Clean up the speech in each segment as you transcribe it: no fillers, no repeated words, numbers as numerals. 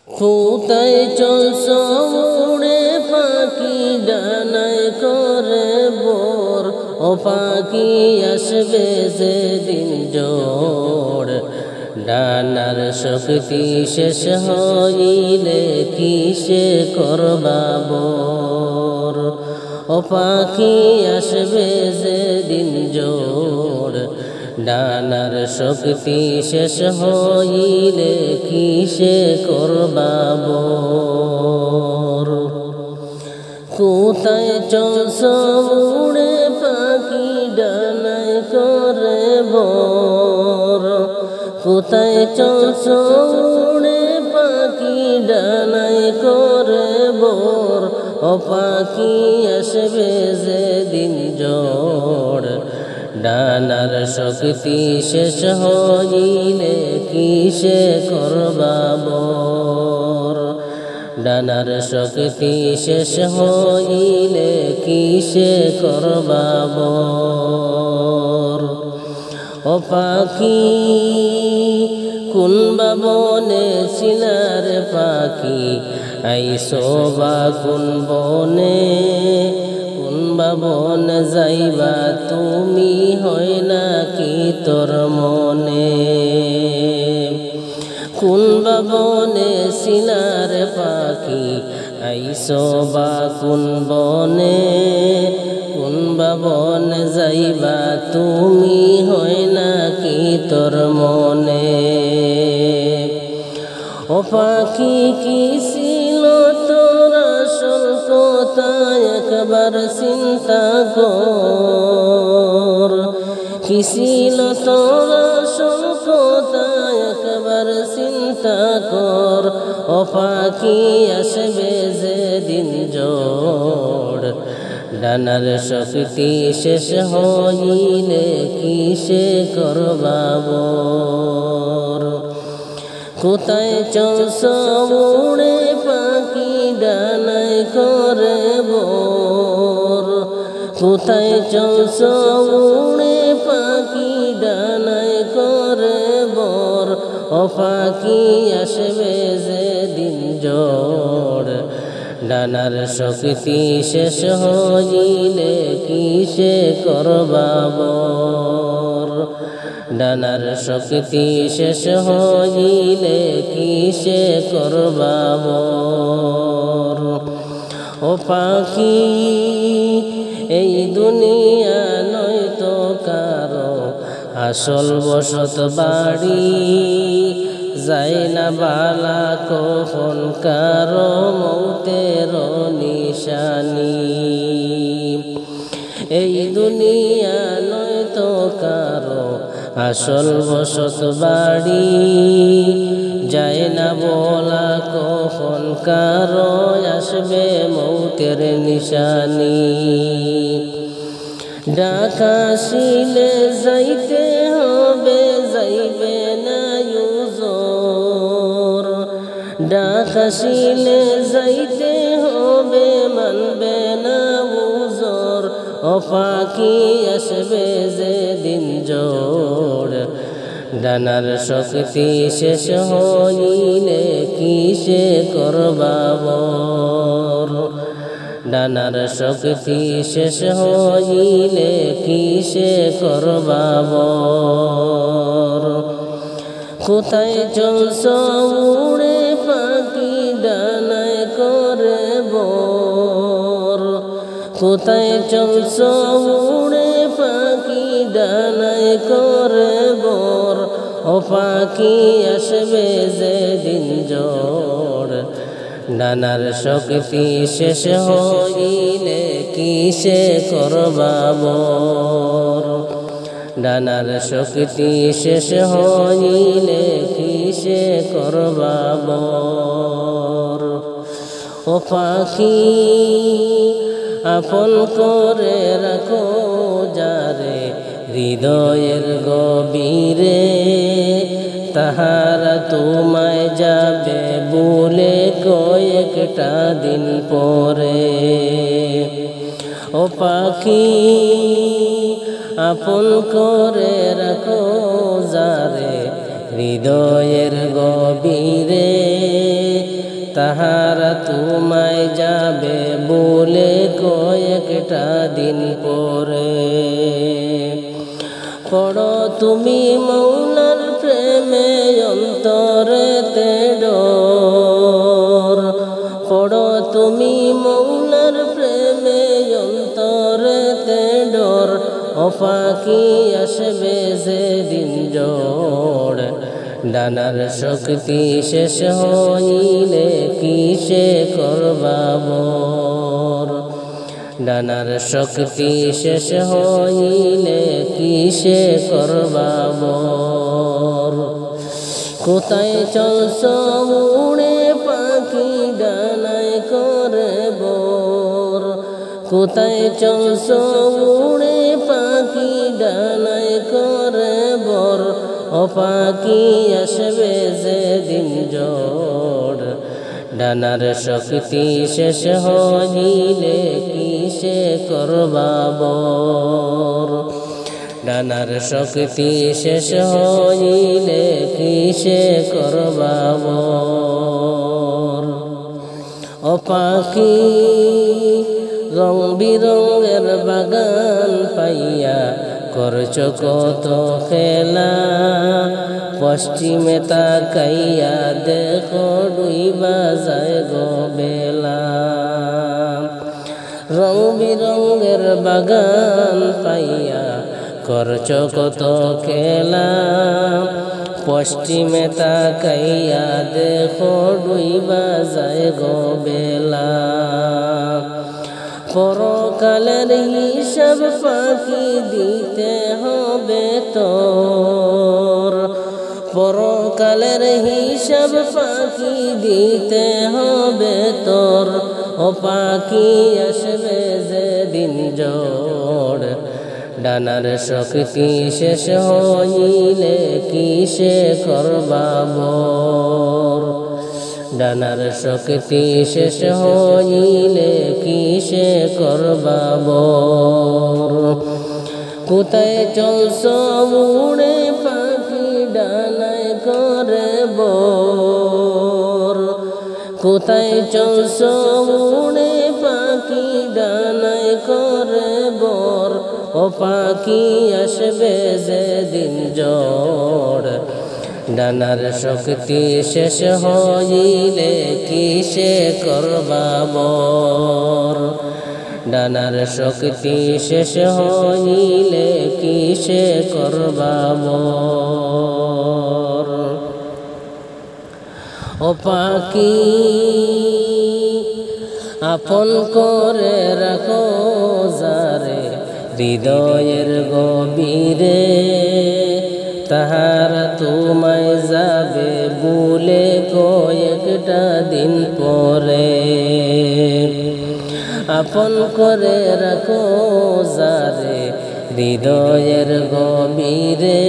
কোথায় চলছ উড়ে পাখি ডানায় করে বোর, ও পাখি আসবে যেদিন জোড়, ডানার শক্তি শেষ হইলে কিসে করবা বোর। ও পাখি আসবে যেদিন জোড়, ডানার শক্তি শেষ হইলে কিসে করবা বোর। কোথায় চলছ উড়ে পাখি ডানায় করে বোর, কোথায় চলছ উড়ে পাখি ডানায় করে বোর, ও পাখি আসবে যেদিন জোড়, ডানার শক্তি শেষ হইলে কিসে করবা বোর। ডানার শক্তি শেষ হইলে কিসে করবা বোর। ও পাখি কোন বনে ছিলার পাখি, আইসো বা কোন বনে, কোন বন যাইবা তুমি হয় নাকি তোর মনে। কোন বনে ছিলার পাখি, আইসো বা কোন বনে, কোন বন যাইবা তুমি হয় নাকি তোর মনে। ও পাখি কি ছিল তোর আসল কথা একবার চিন্তা কর, কি ছিল তোর আসল কথা একবার চিন্তা কর। ও পাখি আসবে যেদিন জোড়, ডানার শক্তি শেষ হইলে কিসে করবা বোর। কোথায় চলছ উড়ে পাখি ডানায় করে বোর, কোথায় চলছ উড়ে পাখি ডানায় করে বোর। ও পাখি আসবে যেদিন জোড়, ডানার শক্তি শেষ হইলে কিসে করবা বোর। ডানার শক্তি শেষ হইলে কিসে করবা বোর। ও পাখি এই দুনিয়া নয় তো কারো আসল বসত বাড়ি, যায় না বালা কখন কারো মৌতের নিশানি। এই দুনিয়া নয় তো কারো আসল বসত বাড়ি, যায় না বলা কখন কারো আসবে মৌতের নিশানি। ডাক আসিলে যাইতে হবে যাইবে না জোর, ডাক আসিলে যাইতে হবে মানবে না উজোর। ও পাখি আসবে যেদিন জোড়, ডানার শক্তি শেষ হইলে কিসে করবা বোর। ডানার শক্তি শেষ হইলে কিসে করবা বোর। কোথায় চলছ উড়ে পাখি ডানায় করে বোর, কোথায় চলছ উড়ে পাখি ডানায় করে বোর। ও পাখি আসবে যেদিন জোড়, ডানার শক্তি শেষ হইলে কিসে করবা বোর। ডানার শক্তি শেষ হইলে কিসে করবা বোর। ও পাখি আপন করে রাখো যারে হৃদয়ের গভীরে, তাহারা তোমায় যাবে বলে কয়েকটা দিন পরে। ও পাখি আপন করে রাখো যারে হৃদয়ের গভীরে, তাহারা তোমায় যাবে বলে কয়েকটা দিন পরে। পড়ো তুমি মৌলার প্রেমে অন্তরেতে ডর, পড়ো তুমি মৌলার প্রেমে অন্তরেতে ডর। ও পাখি আসবে যেদিন ঝড়, ডানার শক্তি শেষ হইলে কিসে করবা ভোর। ডানার শক্তি শেষ হইলে কিসে করবা ভোর। কোথায় চলছ উড়ে পাখি ডানায় করে ভোর, কোথায় চলছ উড়ে পাখি ডানায় করে ভোর। ও পাখি আসবে যেদিন ঝড়, ডানার শক্তি শেষ হইলে কিসে করবা ভোর। ডানার শক্তি শেষ হইলে কিসে করবা ভোর। ও পাখি রং বিরঙের বাগান পাইয়া করছ কত খেলা, পশ্চিমে তাকাইয়া দেখো ডুইবা যায় গো বেলা। রং বিরঙের বাগান পাইয়া করছ কত খেলা, পশ্চিমে তাকাইয়া দেখো ডুইবা যায় গো বেলা। পরকালের হিসাব ফাঁকি দিতে হবে তোর, পরকালের হিসাব ফাঁকি দিতে হবে তোর। ও পাখি আসবে যেদিন ঝড়, ডানার শক্তি শেষ হইলে কিসে করবা ভোর। ডানার শক্তি শেষ হইলে কিসে করবা ভোর। কোথায় চলছ উড়ে পাখি ডানায় করে ভোর, কোথায় চলছ উড়ে পাখি ডানায় করে ভোর। ও পাখি আসবে যেদিন ঝড়, ডানার শক্তি শেষ হইলে কিসে করবা ভোর। ডানার শক্তি শেষ হইলে কিসে করবা ভোর। ও পাখি আপন করে রাখো যারে হৃদয়ের গভীরে, তাহারা তোমায় যাবে বলে কয়েকটা দিন পরে। আপন করে রাখো যারে হৃদয়ের গভীরে,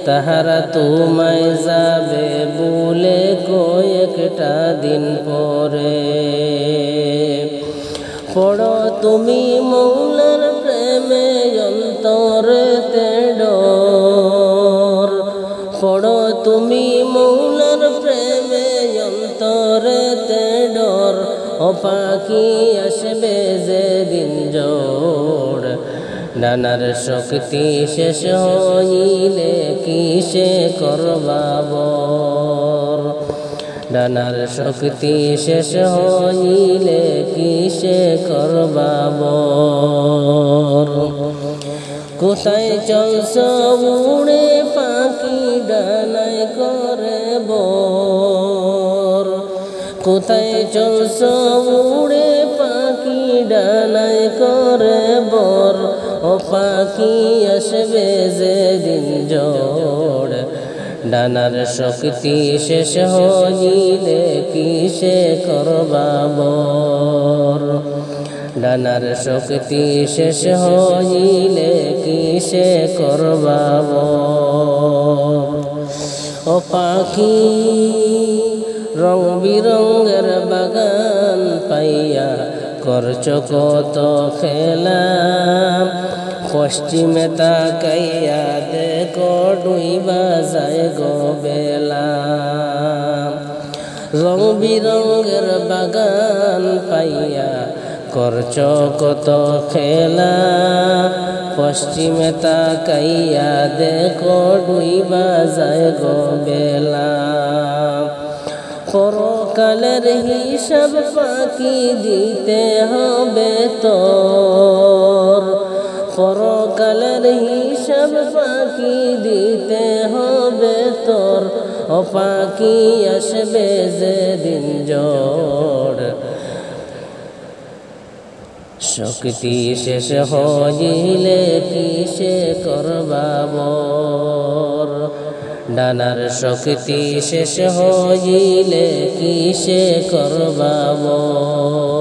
তাহারা তোমায় যাবে বলে কয়েকটা দিন পরে। পড়ো তুমি মৌলার প্রেমে অন্তরেতে ডর, পড়ো তুমি মৌলার প্রেমে অন্তরেতে ডর। ও পাখি আসবে যেদিন ঝড়, ডানার শক্তি শেষ হইলে কিসে করবা ভোর। ডানার শক্তি শেষ হইলে কিসে করবা ভোর। কোথায় চলছ উড়ে পাখি ডানায় করে ভোর, কোথায় চলছ উড়ে পাখি ডানায় করে ভোর। ও পাখি আসবে যেদিন ঝড়, ডানার শক্তি শেষ হইলে কিসে করবা ভোর। ডানার শক্তি শেষ হইলে কিসে করবা ভোর। ও পাখি রং বিরঙের বাগান পাইয়া করছ কত খেলা, পশ্চিমে তাকাইয়া দেখো ডুইবা যায় গো বেলা। রং বিরঙের বাগান পাইয়া করছ কত খেলা, পশ্চিমে তাকাইয়া দেখো ডুইবা যায় গো বেলা। পরকালের হিসাব ফাঁকি দিতে হবে তোর, পরকালের হিসাব ফাঁকি দিতে হবে তোর, ও ফাঁকি আসবে যেদিন জোড়। শক্তি শেষ হইলে কিসে করবা বর, ডানার শক্তি শেষ হইলে কিসে করবা বর।